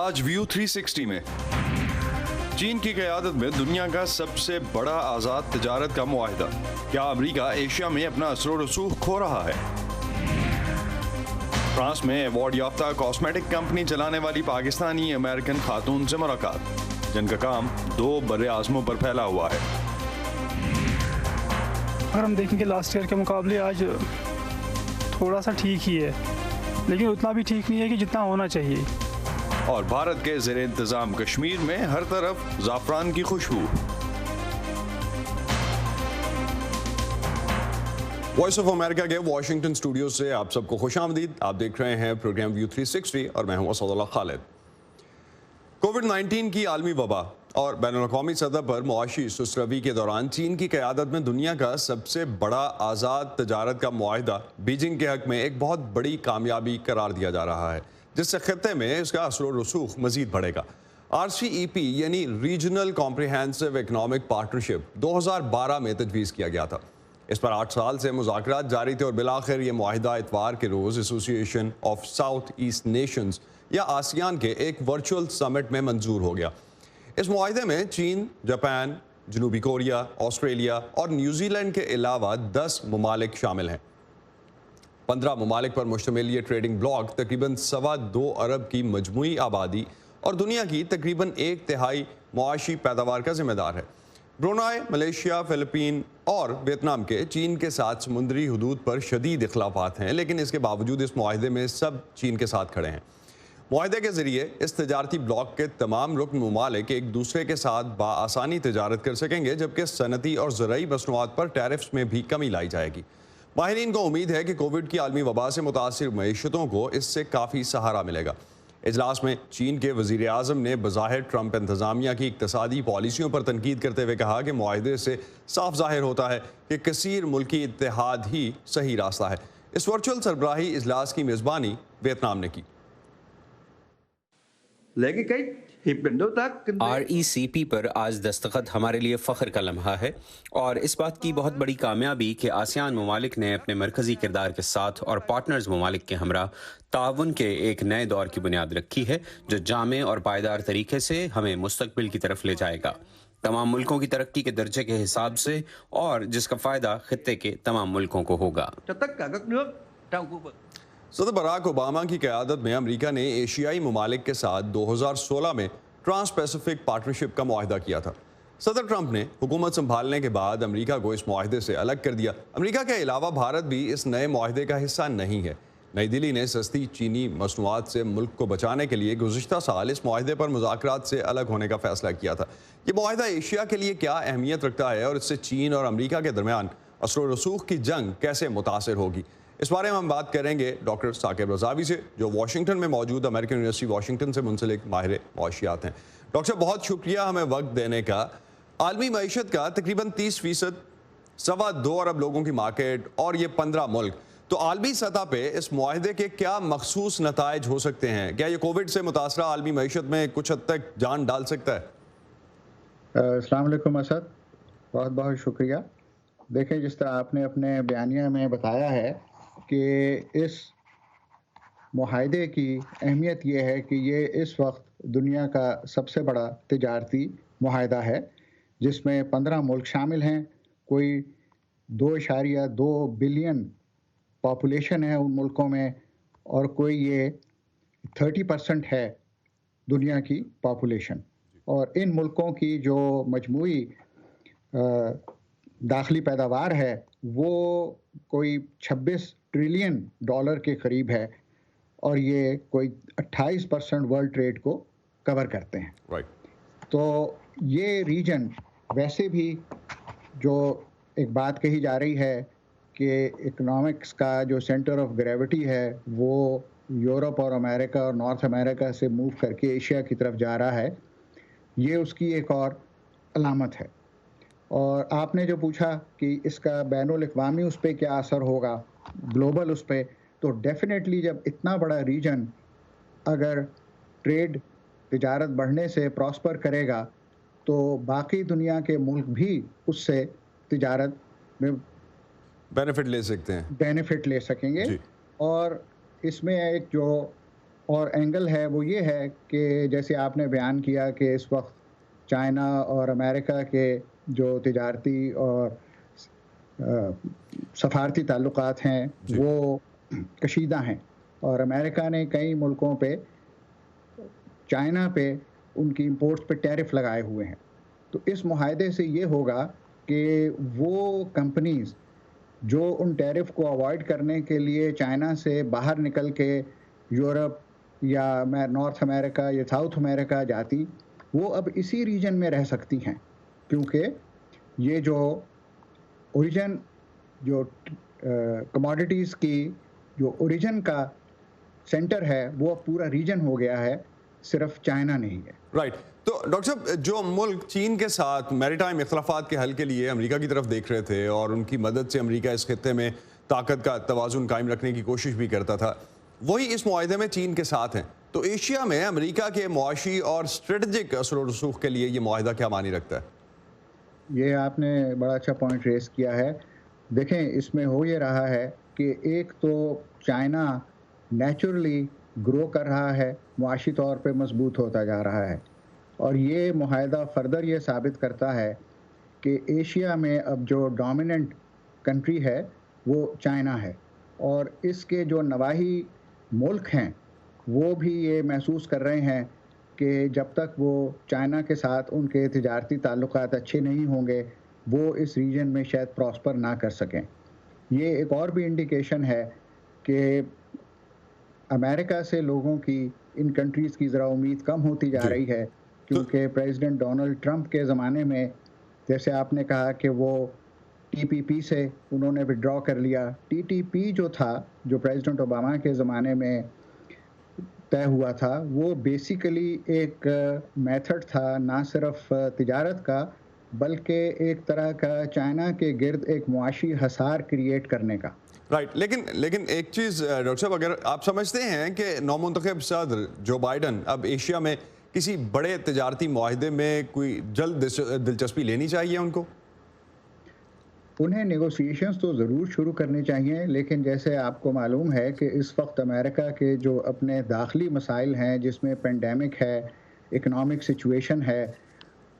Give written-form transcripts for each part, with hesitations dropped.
آج ویو 360 میں چین کی قیادت میں دنیا کا سب سے بڑا آزاد تجارت کا معاہدہ، کیا امریکہ ایشیا میں اپنا اثر و رسوخ کھو رہا ہے؟ فرانس میں ایوارڈ یافتہ کاسمیٹک کمپنی چلانے والی پاکستانی امریکن خاتون سے ملاقات، جن کا کام 2 بر اعظموں پر پھیلا ہوا ہے۔ اگر ہم دیکھیں کہ لاسٹ ایئر کے مقابلے آج تھوڑا سا ٹھیک ہی ہے، لیکن اتنا بھی ٹھیک نہیں ہے کہ جتنا ہونا چاہیے۔ اور بھارت کے زیر انتظام کشمیر میں ہر طرف زعفران کی خوشبو۔ وائس آف امریکہ کے واشنگٹن اسٹوڈیو سے آپ سب کو خوش آمدید۔ آپ دیکھ رہے ہیں پروگرام ویو 360 اور میں ہوں اسد اللہ خالد۔ کووڈ-19 کی عالمی وبا اور بین الاقوامی سطح پر معاشی سست روی کے دوران چین کی قیادت میں دنیا کا سب سے بڑا آزاد تجارت کا معاہدہ بیجنگ کے حق میں ایک بہت بڑی کامیابی قرار دیا جا رہا ہے، جس سے خطے میں اس کا اثر و رسوخ مزید بڑھے گا۔ RCEP یعنی ریجنل کمپریہنسو اکنامک پارٹنرشپ 2012 میں تجویز کیا گیا تھا۔ اس پر 8 سال سے مذاکرات جاری تھے اور بالآخر یہ معاہدہ اتوار کے روز ایسوسی ایشن آف ساؤتھ ایسٹ نیشنز یا آسیان کے ایک ورچوئل سمٹ میں منظور ہو گیا۔ اس معاہدے میں چین، جاپان، جنوبی کوریا، آسٹریلیا اور نیوزی لینڈ کے علاوہ 10 ممالک شامل ہیں۔ 15 ممالک پر مشتمل یہ ٹریڈنگ بلاک تقریباً 2.25 ارب کی مجموعی آبادی اور دنیا کی تقریباً 1/3 معاشی پیداوار کا ذمہ دار ہے۔ برونائی، ملیشیا، فلپین اور ویتنام کے چین کے ساتھ سمندری حدود پر شدید اختلافات ہیں، لیکن اس کے باوجود اس معاہدے میں سب چین کے ساتھ کھڑے ہیں۔ معاہدے کے ذریعے اس تجارتی بلاک کے تمام رکن ممالک ایک دوسرے کے ساتھ بآسانی تجارت کر سکیں گے، جبکہ صنعتی اور زرعی مصنوعات پر ٹیرفز میں بھی کمی لائی جائے گی۔ ماہرین کو امید ہے کہ کووڈ کی عالمی وبا سے متاثر معیشتوں کو اس سے کافی سہارا ملے گا۔ اجلاس میں چین کے وزیر اعظم نے بظاہر ٹرمپ انتظامیہ کی اقتصادی پالیسیوں پر تنقید کرتے ہوئے کہا کہ معاہدے سے صاف ظاہر ہوتا ہے کہ کثیر ملکی اتحاد ہی صحیح راستہ ہے۔ اس ورچوئل سربراہی اجلاس کی میزبانی ویتنام نے کی۔ RCEP پر آج دستخط ہمارے لیے فخر کا لمحہ ہے اور اس بات کی بہت بڑی کامیابی کہ آسیان ممالک نے اپنے مرکزی کردار کے ساتھ اور پارٹنرز ممالک کے ہمراہ تعاون کے ایک نئے دور کی بنیاد رکھی ہے، جو جامع اور پائیدار طریقے سے ہمیں مستقبل کی طرف لے جائے گا، تمام ملکوں کی ترقی کے درجے کے حساب سے، اور جس کا فائدہ خطے کے تمام ملکوں کو ہوگا۔ صدر براک اوباما کی قیادت میں امریکہ نے ایشیائی ممالک کے ساتھ 2016 میں ٹرانس پیسیفک پارٹنرشپ کا معاہدہ کیا تھا۔ صدر ٹرمپ نے حکومت سنبھالنے کے بعد امریکہ کو اس معاہدے سے الگ کر دیا۔ امریکہ کے علاوہ بھارت بھی اس نئے معاہدے کا حصہ نہیں ہے۔ نئی دہلی نے سستی چینی مصنوعات سے ملک کو بچانے کے لیے گزشتہ سال اس معاہدے پر مذاکرات سے الگ ہونے کا فیصلہ کیا تھا۔ یہ معاہدہ ایشیا کے لیے کیا اہمیت رکھتا ہے اور اس سے چین اور امریکہ کے درمیان اثر و رسوخ کی جنگ کیسے متاثر ہوگی؟ اس بارے میں ہم بات کریں گے ڈاکٹر ثاقب رضاوی سے، جو واشنگٹن میں موجود امریکن یونیورسٹی واشنگٹن سے منسلک ماہر معاشیات ہیں۔ ڈاکٹر صاحب، بہت شکریہ ہمیں وقت دینے کا۔ عالمی معیشت کا تقریباً 30%، 2.25 ارب لوگوں کی مارکیٹ اور یہ 15 ملک، تو عالمی سطح پہ اس معاہدے کے کیا مخصوص نتائج ہو سکتے ہیں؟ کیا یہ کووڈ سے متاثرہ عالمی معیشت میں کچھ حد تک جان ڈال سکتا ہے؟ السلام علیکم اسد، بہت بہت شکریہ۔ دیکھیں، جس طرح آپ نے اپنے بیانیہ میں بتایا ہے کہ اس معاہدے کی اہمیت یہ ہے کہ یہ اس وقت دنیا کا سب سے بڑا تجارتی معاہدہ ہے، جس میں 15 ملک شامل ہیں۔ کوئی 2.2 بلین پاپولیشن ہے ان ملکوں میں، اور کوئی یہ 30% ہے دنیا کی پاپولیشن۔ اور ان ملکوں کی جو مجموعی داخلی پیداوار ہے وہ کوئی 26 ٹریلین ڈالر کے قریب ہے، اور یہ کوئی 28% ورلڈ ٹریڈ کو کور کرتے ہیں۔ تو یہ ریجن ویسے بھی، جو ایک بات کہی جا رہی ہے کہ اکنامکس کا جو سینٹر آف گریوٹی ہے وہ یورپ اور امریکہ اور نارتھ امریکہ سے موو کر کے ایشیا کی طرف جا رہا ہے، یہ اس کی ایک اور علامت ہے۔ اور آپ نے جو پوچھا کہ اس کا بین الاقوامی اس پہ کیا اثر ہوگا، گلوبل اس پہ، تو ڈیفینیٹلی جب اتنا بڑا ریجن اگر ٹریڈ تجارت بڑھنے سے پراسپر کرے گا تو باقی دنیا کے ملک بھی اس سے تجارت میں بینیفٹ لے سکتے ہیں، بینیفٹ لے سکیں گے۔ اور اس میں ایک جو اور اینگل ہے وہ یہ ہے کہ جیسے آپ نے بیان کیا کہ اس وقت چائنا اور امریکہ کے جو تجارتی اور سفارتی تعلقات ہیں وہ کشیدہ ہیں، اور امریکہ نے کئی ملکوں پہ چائنا پہ ان کی امپورٹس پہ ٹیرف لگائے ہوئے ہیں۔ تو اس معاہدے سے یہ ہوگا کہ وہ کمپنیز جو ان ٹیرف کو اوائڈ کرنے کے لیے چائنا سے باہر نکل کے یورپ یا نارتھ امریکہ یا ساؤتھ امریکہ جاتی، وہ اب اسی ریجن میں رہ سکتی ہیں، کیونکہ یہ جو اوریجن جو کموڈیٹیز کی جو اوریجن کا سینٹر ہے وہ پورا ریجن ہو گیا ہے، صرف چائنا نہیں ہے۔ رائٹ، تو ڈاکٹر صاحب جو ملک چین کے ساتھ میری ٹائم اختلافات کے حل کے لیے امریکہ کی طرف دیکھ رہے تھے اور ان کی مدد سے امریکہ اس خطے میں طاقت کا توازن قائم رکھنے کی کوشش بھی کرتا تھا، وہی اس معاہدے میں چین کے ساتھ ہیں، تو ایشیا میں امریکہ کے معاشی اور اسٹریٹجک اثر و رسوخ کے لیے یہ معاہدہ کیا معنی رکھتا ہے؟ یہ آپ نے بڑا اچھا پوائنٹ ریز کیا ہے۔ دیکھیں اس میں ہو یہ رہا ہے کہ ایک تو چائنا نیچرلی گرو کر رہا ہے، معاشی طور پہ مضبوط ہوتا جا رہا ہے، اور یہ معاہدہ فردر یہ ثابت کرتا ہے کہ ایشیا میں اب جو ڈومیننٹ کنٹری ہے وہ چائنا ہے، اور اس کے جو نواحی ملک ہیں وہ بھی یہ محسوس کر رہے ہیں کہ جب تک وہ چائنا کے ساتھ ان کے تجارتی تعلقات اچھے نہیں ہوں گے وہ اس ریجن میں شاید پراسپر نہ کر سکیں۔ یہ ایک اور بھی انڈیکیشن ہے کہ امریکہ سے لوگوں کی ان کنٹریز کی ذرا امید کم ہوتی جا رہی ہے، کیونکہ پریزیڈنٹ ڈونلڈ ٹرمپ کے زمانے میں جیسے آپ نے کہا کہ وہ ٹی پی پی سے انہوں نے وڈرا کر لیا۔ ٹی ٹی پی جو تھا جو پریزیڈنٹ اوباما کے زمانے میں طے ہوا تھا وہ بیسیکلی ایک میتھڈ تھا نہ صرف تجارت کا بلکہ ایک طرح کا چائنا کے گرد ایک معاشی حصار کریٹ کرنے کا۔ رائٹ، لیکن ایک چیز ڈاکٹر صاحب، اگر آپ سمجھتے ہیں کہ نومنتخب صدر جو بائیڈن اب ایشیا میں کسی بڑے تجارتی معاہدے میں کوئی جلد دلچسپی لینی چاہیے ان کو؟ انہیں نیگوسیشنز تو ضرور شروع کرنی چاہیے، لیکن جیسے آپ کو معلوم ہے کہ اس وقت امریکہ کے جو اپنے داخلی مسائل ہیں جس میں پینڈیمک ہے، اکنامک سچویشن ہے،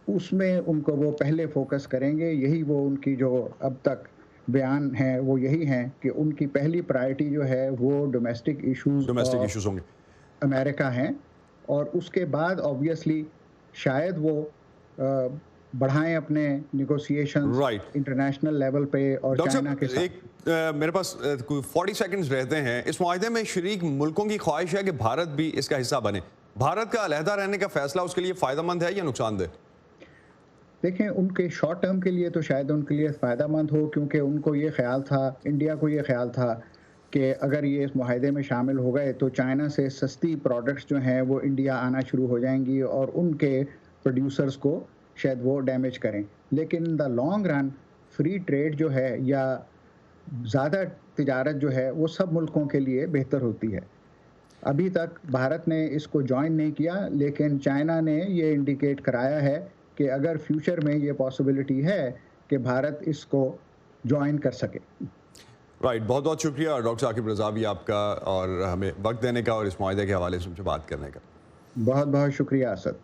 اس میں ان کو وہ پہلے فوکس کریں گے۔ یہی وہ ان کی جو اب تک بیان ہیں وہ یہی ہیں کہ ان کی پہلی پرائرٹی جو ہے وہ ڈومیسٹک ایشوز ہوں گے امریکہ ہیں، اور اس کے بعد آبویسلی شاید وہ بڑھائیں اپنے نیگوسیشن انٹرنیشنل لیول پہ اور چائنا کے ساتھ۔ میرے پاس 40 سیکنڈز رہتے ہیں۔ اس معاہدے میں شریک ملکوں کی خواہش ہے کہ بھارت بھی اس کا حصہ بنے، بھارت کا علیحدہ رہنے کا فیصلہ اس کے لیے فائدہ مند ہے یا نقصان دہ؟ دیکھیں ان کے شارٹ ٹرم کے لیے تو شاید ان کے لیے فائدہ مند ہو، کیونکہ ان کو یہ خیال تھا، انڈیا کو یہ خیال تھا کہ اگر یہ اس معاہدے میں شامل ہو گئے تو چائنا سے سستی پروڈکٹس جو ہیں وہ انڈیا آنا شروع ہو جائیں گی اور ان کے پروڈیوسرز کو شاید وہ ڈیمیج کریں۔ لیکن the long run free trade جو ہے یا زیادہ تجارت جو ہے وہ سب ملکوں کے لیے بہتر ہوتی ہے۔ ابھی تک بھارت نے اس کو جوائن نہیں کیا، لیکن چائنا نے یہ انڈیکیٹ کرایا ہے کہ اگر فیوچر میں یہ پاسبلٹی ہے کہ بھارت اس کو جوائن کر سکے۔ رائٹ، بہت بہت شکریہ ڈاکٹر ثاقب رضا بھی آپ کا، اور ہمیں وقت دینے کا اور اس معاہدے کے حوالے سے بات کرنے کا۔ بہت بہت شکریہ اسد۔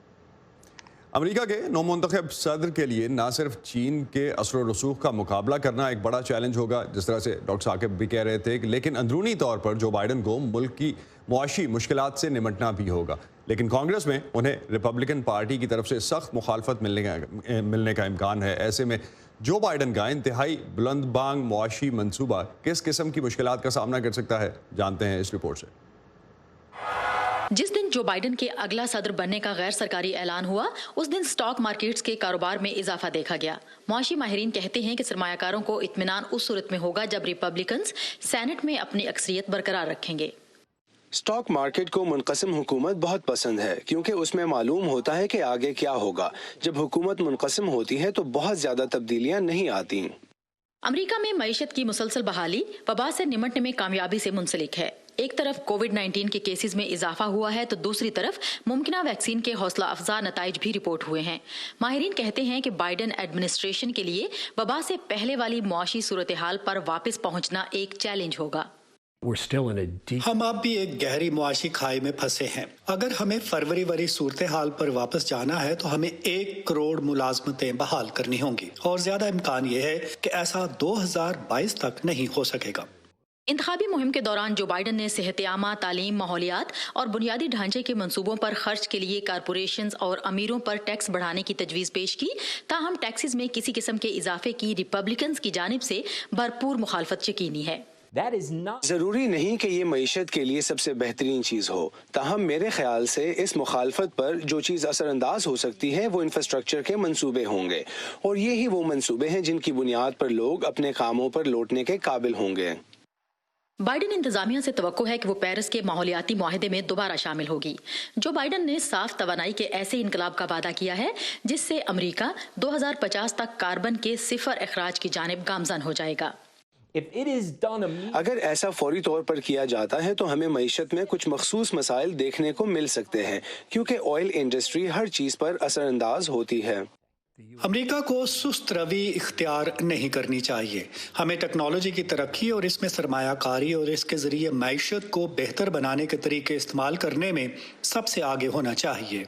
امریکہ کے نومنتخب صدر کے لیے نہ صرف چین کے اثر و رسوخ کا مقابلہ کرنا ایک بڑا چیلنج ہوگا، جس طرح سے ڈاکٹر ثاقب بھی کہہ رہے تھے، لیکن اندرونی طور پر جو بائیڈن کو ملک کی معاشی مشکلات سے نمٹنا بھی ہوگا۔ لیکن کانگریس میں انہیں ریپبلکن پارٹی کی طرف سے سخت مخالفت ملنے کا امکان ہے۔ ایسے میں جو بائیڈن کا انتہائی بلند بانگ معاشی منصوبہ کس قسم کی مشکلات کا سامنا کر سکتا ہے، جانتے ہیں اس رپورٹ سے۔ جس دن جو بائیڈن کے اگلا صدر بننے کا غیر سرکاری اعلان ہوا، اس دن سٹاک مارکیٹس کے کاروبار میں اضافہ دیکھا گیا۔ معاشی ماہرین کہتے ہیں کہ سرمایہ کاروں کو اطمینان اس صورت میں ہوگا جب ریپبلکنز سینٹ میں اپنی اکثریت برقرار رکھیں گے۔ سٹاک مارکیٹ کو منقسم حکومت بہت پسند ہے، کیونکہ اس میں معلوم ہوتا ہے کہ آگے کیا ہوگا۔ جب حکومت منقسم ہوتی ہے تو بہت زیادہ تبدیلیاں نہیں آتی۔ امریکہ میں معیشت کی مسلسل بحالی وبا سے نمٹنے میں کامیابی سے منسلک ہے۔ ایک طرف کووڈ-19 کے کیسز میں اضافہ ہوا ہے تو دوسری طرف ممکنہ ویکسین کے حوصلہ افزا نتائج بھی رپورٹ ہوئے ہیں۔ ماہرین کہتے ہیں کہ بائیڈن ایڈمنسٹریشن کے لیے وبا سے پہلے والی معاشی صورتحال پر واپس پہنچنا ایک چیلنج ہوگا۔ हम अब भी एक गहरी मुआशी खाई में फंसे हैं। अगर हमें फरवरी वाली सूरत हाल पर वापस जाना है तो हमें 1 करोड़ मुलाजमतें बहाल करनी होंगी और ज्यादा इम्कान ये है कि ऐसा 2022 तक नहीं हो सकेगा। इंतखाबी मुहिम के दौरान जो बाइडन ने सेहत-ए-आमा, तालीम, माहौलियात और बुनियादी ढांचे के मंसूबों पर खर्च के लिए कारपोरेशंस और अमीरों पर टैक्स बढ़ाने की तजवीज पेश की, ताहम टैक्सेस में किसी किस्म के इजाफे की रिपब्लिकन्स की जानिब से भरपूर मुखालफत यकीनी है। जरूरी नहीं कि ये मईशत के लिए सबसे बेहतरीन चीज हो, ताहम मेरे ख्याल से इस मुखालफत पर जो चीज असरअंदाज हो सकती है वो इंफ्रास्ट्रक्चर के मंसूबे होंगे, और ये ही वो मंसूबे हैं जिनकी बुनियाद पर लोग अपने कामों पर लौटने के काबिल होंगे। बाइडन इंतजामिया से तवक्को है कि वो पेरिस के माहौलियाती मुआहदे में दोबारा शामिल होगी। जो बाइडन ने साफ तवानाई के ऐसे इनकलाब का वादा किया है जिससे अमरीका 2050 तक कार्बन के 0 अखराज की जानिब गामजन हो जाएगा। अगर ऐसा फौरी तौर पर किया जाता है तो हमें मईशत में कुछ मखसूस मसाइल देखने को मिल सकते हैं, क्योंकि ऑयल इंडस्ट्री हर चीज पर असरअंदाज होती है। अमेरिका को सुस्त रवि इख्तियार नहीं करनी चाहिए। हमें टेक्नोलॉजी की तरक्की और इसमें सरमायाकारी और इसके जरिए मईशत को बेहतर बनाने के तरीके इस्तेमाल करने में सबसे आगे होना चाहिए।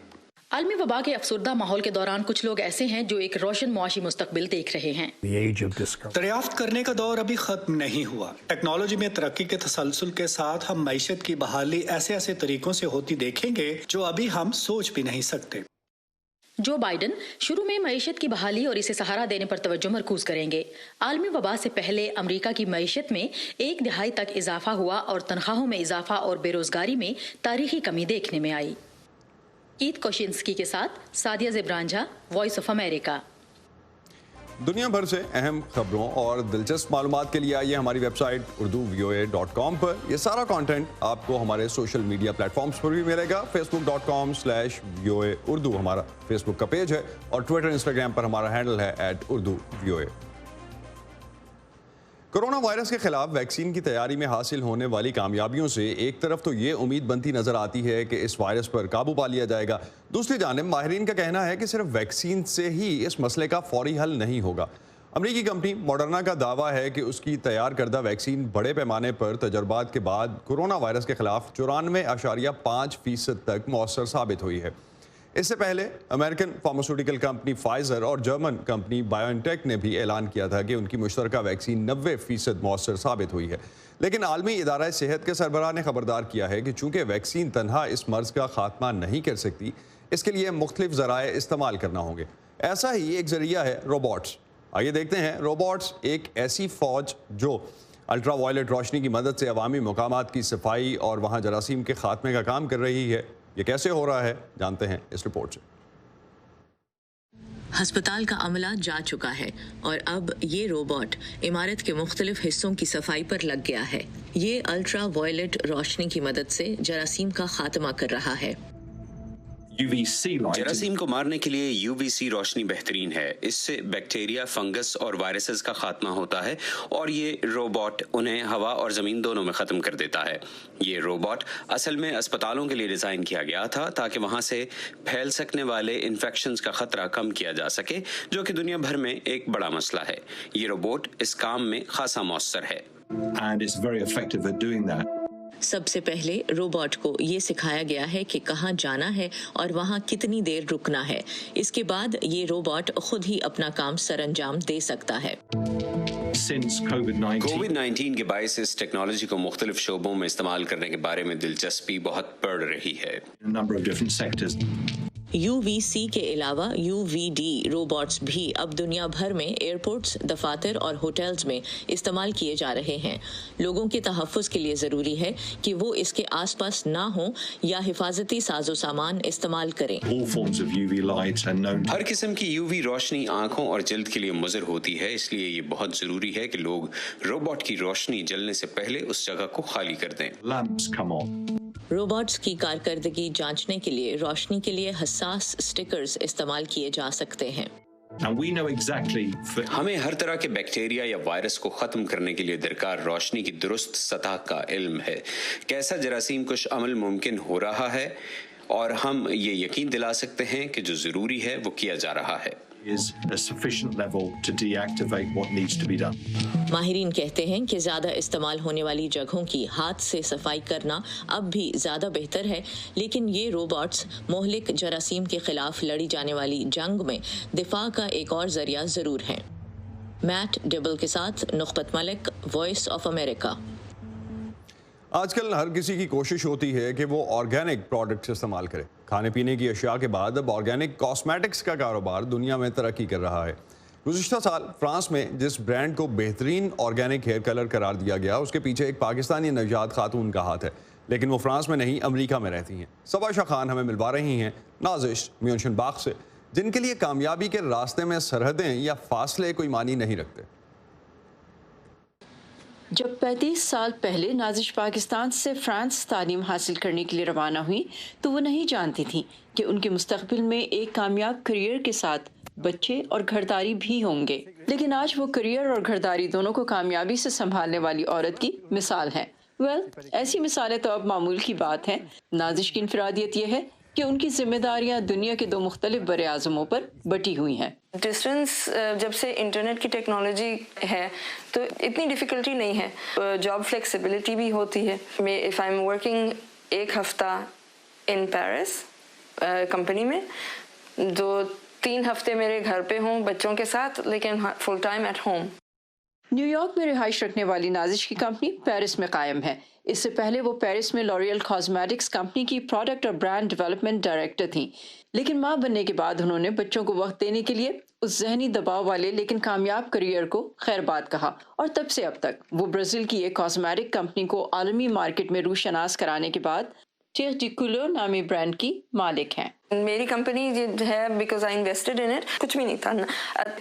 आलमी वबा के अफसरदा माहौल के दौरान कुछ लोग ऐसे हैं जो एक रोशन मुआशी मुस्तकबिल देख रहे हैं। दरियाफ्त करने का दौर अभी खत्म नहीं हुआ। टेक्नोलॉजी में तरक्की के तसलसल के साथ हम मईशत की बहाली ऐसे ऐसे तरीकों से होती देखेंगे जो अभी हम सोच भी नहीं सकते। जो बाइडन शुरू में मईशत की बहाली और इसे सहारा देने पर तवज्जो मरकूज करेंगे। आलमी वबा से पहले अमरीका की मईशत में 1 दिहाई तक इजाफा हुआ और तनख्वाहों में इजाफा और बेरोजगारी में तारीखी कमी देखने में आई। कीथ कोशिंस्की के साथ सादिया ज़ेब्रांझा, वॉइस ऑफ अमेरिका। दुनिया भर से अहम खबरों और दिलचस्प मालूमात के लिए आइए हमारी वेबसाइट urduvoa.com पर। यह सारा कंटेंट आपको हमारे सोशल मीडिया प्लेटफॉर्म्स पर भी मिलेगा। facebook.com/voa urdu हमारा फेसबुक का पेज है और ट्विटर, इंस्टाग्राम पर हमारा हैंडल है @urduvoa। कोरोना वायरस के खिलाफ वैक्सीन की तैयारी में हासिल होने वाली कामयाबियों से एक तरफ तो ये उम्मीद बनती नजर आती है कि इस वायरस पर काबू पा लिया जाएगा, दूसरी जानिब माहिरीन का कहना है कि सिर्फ वैक्सीन से ही इस मसले का फौरी हल नहीं होगा। अमरीकी कंपनी मॉडर्ना का दावा है कि उसकी तैयार करदा वैक्सीन बड़े पैमाने पर तजर्बात के बाद कोरोना वायरस के खिलाफ 94.5% तक मौसर साबित हुई है। इससे पहले अमेरिकन फार्मास्यूटिकल कंपनी फाइजर और जर्मन कंपनी बायोएनटेक ने भी ऐलान किया था कि उनकी मुश्तरका वैक्सीन 90% मौसर साबित हुई है। लेकिन आलमी इदारा सेहत के सरबराह ने खबरदार किया है कि चूंकि वैक्सीन तनहा इस मर्ज का खात्मा नहीं कर सकती, इसके लिए मुख्तलिफ ज़राए इस्तेमाल करना होंगे। ऐसा ही एक जरिया है रोबोट्स। आइए देखते हैं रोबोट्स एक ऐसी फौज जो अल्ट्रा वायलेट रोशनी की मदद से अवामी मकामात की सफाई और वहाँ जरासीम के खात्मे का काम कर रही है। ये कैसे हो रहा है, जानते हैं इस रिपोर्ट से। अस्पताल का अमला जा चुका है और अब ये रोबोट इमारत के मुख्तलिफ हिस्सों की सफाई पर लग गया है। ये अल्ट्रा वायलेट रोशनी की मदद से जरासीम का खात्मा कर रहा है। जरासीम को मारने के लिए यूवीसी रोशनी बेहतरीन है। इससे बैक्टीरिया, फंगस और वायरसेस का खात्मा होता है और ये रोबोट उन्हें हवा और ज़मीन दोनों में ख़त्म कर देता है। ये रोबोट असल में अस्पतालों के लिए डिज़ाइन किया गया था ताकि वहाँ से फैल सकने वाले इन्फेक्शंस का ख़तरा कम किया जा सके, जो कि दुनिया भर में एक बड़ा मसला है। ये रोबोट इस काम में खासा मौसर है। सबसे पहले रोबोट को ये सिखाया गया है कि कहाँ जाना है और वहाँ कितनी देर रुकना है। इसके बाद ये रोबोट खुद ही अपना काम सरअंजाम दे सकता है। कोविड-19 के बायस इस टेक्नोलॉजी को मुख्तलिफ शोबों में इस्तेमाल करने के बारे में दिलचस्पी बहुत बढ़ रही है। UVC के अलावा UVD रोबोट्स भी अब दुनिया भर में एयरपोर्ट्स, दफातर और होटल्स में इस्तेमाल किए जा रहे हैं। लोगों के तहफ़्फ़ुज़ के लिए ज़रूरी है कि वो इसके आसपास ना हो या हिफाजती साजो सामान इस्तेमाल करें। हर किस्म की UV रोशनी आंखों और जल्द के लिए मुज़र होती है, इसलिए ये बहुत ज़रूरी है कि लोग रोबोट की रोशनी जलने से पहले उस जगह को खाली कर दें। रोबोट्स की कारकर्दगी जांचने के लिए रोशनी के लिए हसास स्टिकर्स इस्तेमाल किए जा सकते हैं। हमें हर तरह के बैक्टीरिया या वायरस को ख़त्म करने के लिए दरकार रोशनी की दुरुस्त सतह का इल्म है। कैसा जरासीम कुछ अमल मुमकिन हो रहा है और हम ये यकीन दिला सकते हैं कि जो ज़रूरी है वो किया जा रहा है। माहिरीन कहते हैं कि ज़्यादा इस्तेमाल होने वाली जगहों की हाथ से सफाई करना अब भी ज़्यादा बेहतर है, लेकिन ये रोबोट्स मोहलिक जरासीम के खिलाफ लड़ी जाने वाली जंग में दिफा का एक और जरिया ज़रूर हैं। मैट डिबल के साथ नुखबत मलिक, वॉइस ऑफ अमेरिका। आजकल हर किसी की कोशिश होती है कि वो ऑर्गेनिक प्रोडक्ट्स इस्तेमाल करे। खाने पीने की अशिया के बाद अब ऑर्गेनिक कॉस्मेटिक्स का कारोबार दुनिया में तरक्की कर रहा है। गुज़िश्ता साल फ्रांस में जिस ब्रांड को बेहतरीन ऑर्गेनिक हेयर कलर करार दिया गया, उसके पीछे एक पाकिस्तानी नवजात खातून का हाथ है, लेकिन वो फ्रांस में नहीं, अमेरिका में रहती हैं। सबाशा खान हमें मिलवा रही हैं नाजिश म्यूनशनबाग से, जिनके लिए कामयाबी के रास्ते में सरहदें या फासले कोई मानी नहीं रखते। जब 35 साल पहले नाजिश पाकिस्तान से फ्रांस तालीम हासिल करने के लिए रवाना हुई तो वो नहीं जानती थी कि उनके मुस्तकबिल में एक कामयाब करियर के साथ बच्चे और घरदारी भी होंगे। लेकिन आज वो करियर और घरदारी दोनों को कामयाबी से संभालने वाली औरत की मिसाल है। ऐसी मिसालें तो अब मामूल की बात है। नाजिश की इनफरादियत यह है कि उनकी जिम्मेदारियां दुनिया के 2 मुख्तलिफ बड़े आज़मों पर बटी हुई हैं। डिस्टेंस जब से इंटरनेट की टेक्नोलॉजी है तो इतनी डिफ़िकल्टी नहीं है, जॉब फ्लेक्सिबिलिटी भी होती है। मैं इफ़ आई एम वर्किंग 1 हफ़्ता इन पेरिस कंपनी में, 2-3 हफ़्ते मेरे घर पे हूँ बच्चों के साथ, लेकिन full time at home. New York में रिहाइश रखने वाली नाजिश की कंपनी पेरिस में कायम है। इससे पहले वो पेरिस में लॉरियल कॉस्मेटिक्स कंपनी की प्रोडक्ट और ब्रांड डेवलपमेंट डायरेक्टर थीं। लेकिन मां बनने के बाद उन्होंने बच्चों को वक्त देने के लिए उस जहनी दबाव वाले लेकिन कामयाब करियर को खैरबाद कहा, और तब से अब तक वो ब्राजील की एक कॉस्मेटिक कंपनी को आलमी मार्केट में रूशनास कराने के बाद टेर डी कुलो नामी ब्रांड की मालिक हैं। मेरी कंपनी है because I invested in it, कुछ भी नहीं था।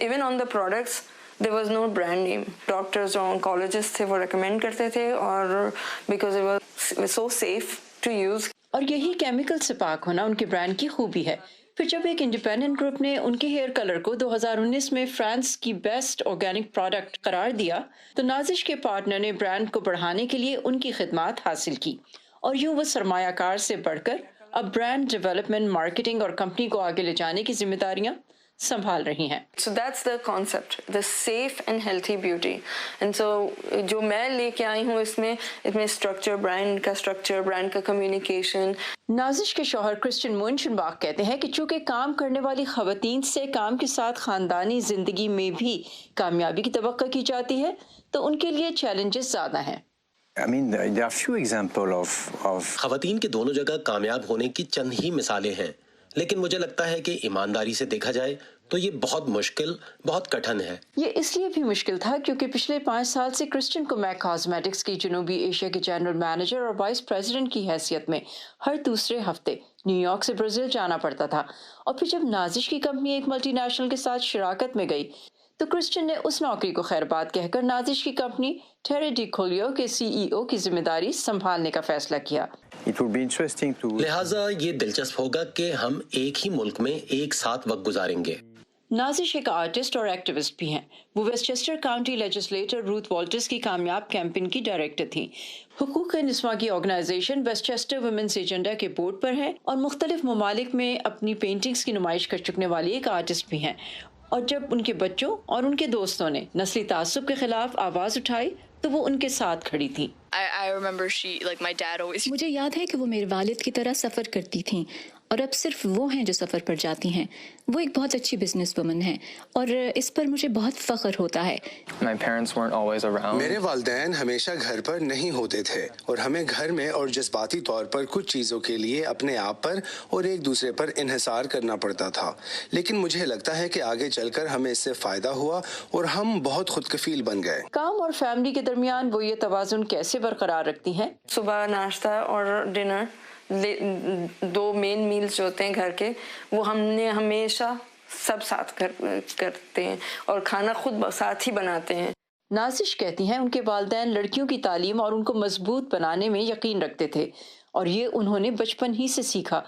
Even on the products there was no brand name. Doctors और oncologist थे, वो recommend करते थे, और because it was so safe to use. और यही केमिकल से पाक होना उनके ब्रांड की खूबी है। फिर जब एक इंडिपेंडेंट ग्रुप ने उनके हेयर कलर को 2019 में फ्रांस की बेस्ट ऑर्गेनिक प्रोडक्ट करार दिया तो नाजिश के पार्टनर ने ब्रांड को बढ़ाने के लिए उनकी खिदमात हासिल की, और यूं वो सरमायाकार से बढ़कर अब ब्रांड डेवलपमेंट, मार्केटिंग और कंपनी को आगे ले जाने की जिम्मेदारियां संभाल रही हैं। So that's the concept, the safe and healthy beauty. And so जो मैं लेके आई हूँ इसमें स्ट्रक्चर, ब्रांड का कम्युनिकेशन। नाजिश के शौहर क्रिश्चियन म्यूनशनबाग कहते हैं कि चूंकि काम करने वाली खवातीन से काम के साथ खानदानी जिंदगी में भी कामयाबी की तवक्को की जाती है तो उनके लिए चैलेंजेस ज्यादा हैं। I mean, there are few examples of खवातीन के दोनों जगह कामयाब होने की चंद ही मिसालें हैं, लेकिन मुझे लगता है कि ईमानदारी से देखा जाए तो ये बहुत मुश्किल, बहुत कठिन है। ये इसलिए भी मुश्किल था क्योंकि पिछले 5 साल से क्रिश्चियन को मैक कॉस्मेटिक्स की जनूबी एशिया के जनरल मैनेजर और वाइस प्रेसिडेंट की हैसियत में हर दूसरे हफ्ते न्यूयॉर्क से ब्राजील जाना पड़ता था, और फिर जब नाजिश की कंपनी एक मल्टीनेशनल के साथ शराकत में गई तो क्रिश्चियन ने उस नौकरी को खैरबाद कहकर नाजिश की कंपनी टेरे डी कुलो के CEO की जिम्मेदारी संभालने का फैसला किया। लिहाजा ये दिलचस्प होगा कि हम एक ही मुल्क में एक साथ वक्त गुजारेंगे। नाजिश एक आर्टिस्ट और एक्टिविस्ट भी हैं। वो Westchester county legislator Ruth Walter's की कामयाब कैंपेन की डायरेक्टर थी। हुकूक निस्वां की ऑर्गेनाइजेशन वेस्टचेस्टर वुमेन्स एजेंडा के बोर्ड पर है और मुख्तलिफ ममालिक में अपनी पेंटिंग्स की नुमाइश कर चुकने वाली एक आर्टिस्ट भी हैं। और जब उनके बच्चों और उनके दोस्तों ने नस्ली तासुब के खिलाफ आवाज उठाई तो वो उनके साथ खड़ी थी। मुझे याद है कि वो मेरे वालिद की तरह सफ़र करती थीं, और अब सिर्फ वो हैं जो सफ़र पर जाती हैं। वो एक बहुत अच्छी बिजनेस वुमन है और इस पर मुझे बहुत फ़ख्र होता है। मेरे वालिदैन हमेशा घर पर नहीं होते थे और हमें घर में और जज्बाती तौर पर कुछ चीज़ों के लिए अपने आप पर और एक दूसरे पर इन्हिसार करना पड़ता था, लेकिन मुझे लगता है कि आगे चलकर हमें इससे फ़ायदा हुआ और हम बहुत खुदकफील बन गए। काम और फैमिली के दरमियान वो ये तवाज़ुन कैसे बरकरार रखती हैं? सुबह नाश्ता और डिनर, 2 मेन मील्स जो होते हैं घर के, वो हमने हमेशा सब साथ करते हैं और खाना खुद साथ ही बनाते हैं। नाजिश कहती हैं उनके वालिदैन लड़कियों की तालीम और उनको मजबूत बनाने में यकीन रखते थे, और ये उन्होंने बचपन ही से सीखा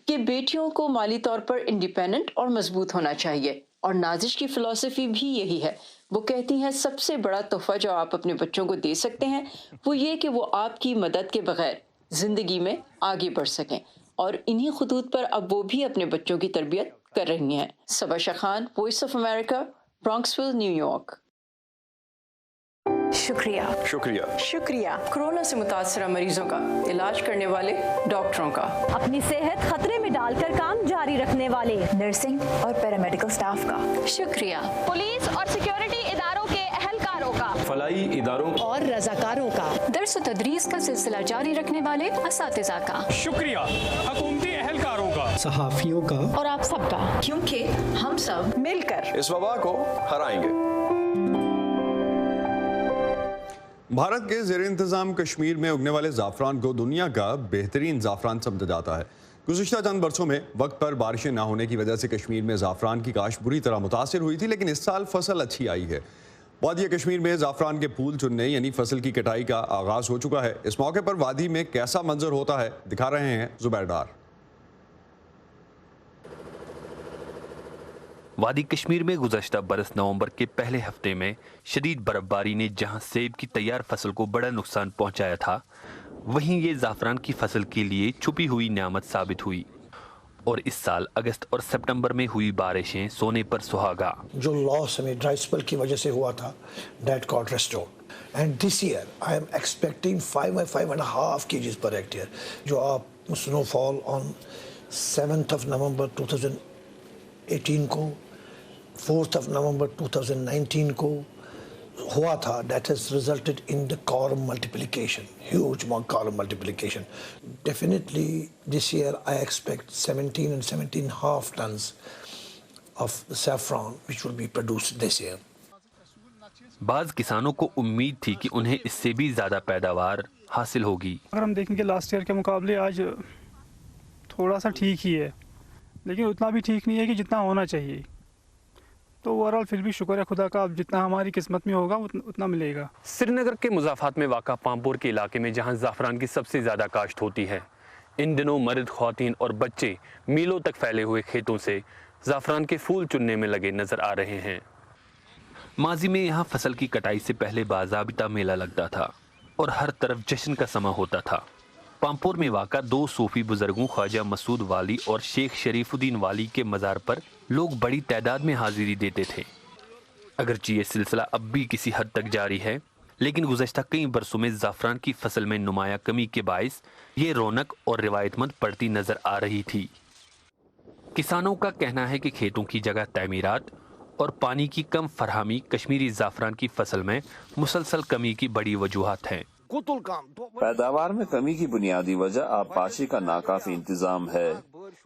कि बेटियों को माली तौर पर इंडिपेंडेंट और मजबूत होना चाहिए। और नाजिश की फिलॉसफी भी यही है। वो कहती हैं सबसे बड़ा तोहफा जो आप अपने बच्चों को दे सकते हैं वो ये कि वो आपकी मदद के बगैर जिंदगी में आगे बढ़ सकें, और इन्हीं खुतूत पर अब वो भी अपने बच्चों की तरबियत कर रही हैं। Sabasha Khan, voice of America, Bronxville, New York. शुक्रिया शुक्रिया शुक्रिया कोरोना से मुतासरा मरीजों का इलाज करने वाले डॉक्टरों का, अपनी सेहत खतरे में डालकर काम जारी रखने वाले नर्सिंग और पैरामेडिकल स्टाफ का, शुक्रिया पुलिस और सिक्योरिटी इदारों के अहलकारों का, फलाई इदारों और रजाकारों का, दर्स व तदरीस का सिलसिला जारी रखने वाले असातिज़ा का, शुक्रिया हुकूमती एहलकारों का, सहाफियों का, और आप सबका, क्योंकि हम सब मिलकर इस वबा को हराएंगे। भारत के ज़ेर इंतज़ाम कश्मीर में उगने वाले ज़ाफ़रान को दुनिया का बेहतरीन ज़ाफ़रान समझा जाता है। गुज़िश्ता चंद बरसों में वक्त पर बारिशें ना होने की वजह से कश्मीर में ज़ाफ़रान की काश्त बुरी तरह मुतासिर हुई थी, लेकिन इस साल फसल अच्छी आई है। वादी कश्मीर में ज़ाफ़रान के फूल चुनने यानी फसल की कटाई का आगाज़ हो चुका है। इस मौके पर वादी में कैसा मंजर होता है दिखा रहे हैं ज़ुबैर डार। वादी कश्मीर में गुज़श्ता बरस नवंबर के पहले हफ्ते में शदीद बर्फबारी ने जहां सेब की तैयार फसल को बड़ा नुकसान पहुंचाया था, वहीं ये ज़ाफ़रान की फसल के लिए छुपी हुई नेमत साबित हुई। और इस साल अगस्त और सितंबर में हुई बारिशें सोने पर सुहागा। जो लॉस हमें ड्राई स्पेल की वजह से हुआ था, that got restored and this year I am expecting 5.5 kgs per hectare। जो आप स्नोफॉल ऑन 7 नवंबर 2018 को, 4 नवंबर 2019 को हुआ था, that has resulted in the column multiplication, huge column multiplication. Definitely this year I expect 17 and 17.5 tons of saffron which will be produced this year. बाज़ किसानों को उम्मीद थी कि उन्हें इससे भी ज़्यादा पैदावार हासिल होगी। अगर हम देखेंगे लास्ट ईयर के मुकाबले आज थोड़ा सा ठीक ही है, लेकिन उतना भी ठीक नहीं है कि जितना होना चाहिए। तो ओवरऑल फिर भी शुक्र है खुदा का, अब जितना हमारी किस्मत में होगा उतना मिलेगा। श्रीनगर के मुज़ाफ़ात में वाक़ा पामपुर के इलाके में जहां ज़ाफ़रान की सबसे ज़्यादा काश्त होती है, इन दिनों मर्द, ख़वातीन और बच्चे मीलों तक फैले हुए खेतों से ज़ाफ़रान के फूल चुनने में लगे नज़र आ रहे हैं। माजी में यहाँ फसल की कटाई से पहले बाज़ाबिता मेला लगता था और हर तरफ जश्न का समा होता था। पामपुर में वाक़ा 2 सूफी बुजुर्गों ख्वाजा मसूद वाली और शेख शरीफुद्दीन वाली के मज़ार पर लोग बड़ी तादाद में हाजिरी देते थे। अगरचे ये सिलसिला अब भी किसी हद तक जारी है, लेकिन गुज़श्ता कई बरसों में ज़ाफ़रान की फसल में नुमाया कमी के बाइस ये रौनक और रिवायतमंद पड़ती नज़र आ रही थी। किसानों का कहना है कि खेतों की जगह तमीरात और पानी की कम फरहमी कश्मीरी ज़ाफ़रान की फसल में मुसलसल कमी की बड़ी वजूहात हैं। पैदावार में कमी की बुनियादी वजह आबपाशी का नाकाफी इंतजाम है।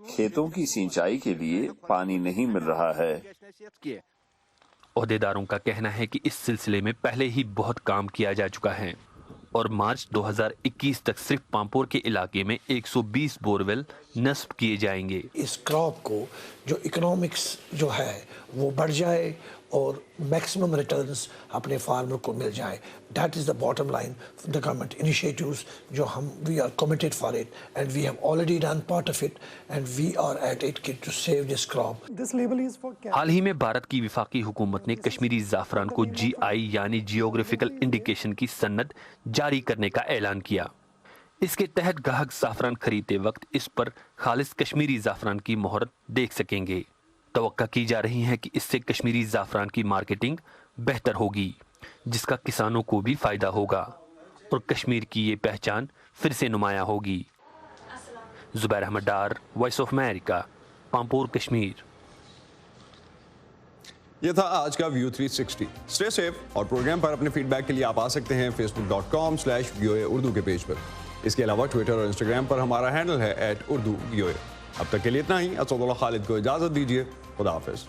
खेतों की सिंचाई के लिए पानी नहीं मिल रहा है। ओहदेदारों का कहना है कि इस सिलसिले में पहले ही बहुत काम किया जा चुका है और मार्च 2021 तक सिर्फ पामपुर के इलाके में 120 बोरवेल नस्ब किए जाएंगे। इस क्रॉप को जो इकोनॉमिक्स जो है वो बढ़ जाए और मैक्सिमम रिटर्न्स अपने फार्मर को मिल जाए। That is the bottom line the government initiatives जो हम we are committed for it and we have already done part of it and we are at it to save this crop. हाल ही में भारत की विफाकी हुकूमत ने कश्मीरी ज़ाफ़रान को GI यानी जियोग्राफिकल इंडिकेशन की सन्नत जारी करने का ऐलान किया। इसके तहत ग्राहक ज़ाफ़रान खरीदते वक्त इस पर खालिस कश्मीरी ज़ाफ़रान की मोहरत देख सकेंगे। तवक्का की जा रही है कि इससे कश्मीरी ज़ाफ़रान की मार्केटिंग बेहतर होगी, जिसका किसानों को भी फ़ायदा होगा और कश्मीर की ये पहचान फिर से नुमाया होगी। Zubair Ahmad Dar, Voice of America, Pampore, Kashmir. ये था आज का व्यू 360। स्टे सेफ और प्रोग्राम पर अपने फीडबैक के लिए आप आ सकते हैं facebook.com/VOA उर्दू के पेज पर। इसके अलावा ट्विटर और इंस्टाग्राम पर हमारा हैंडल है @urdu VOA। अब तक के लिए इतना ही। असदुल्लाह खालिद को इजाज़त दीजिए। खुदा हाफिज़।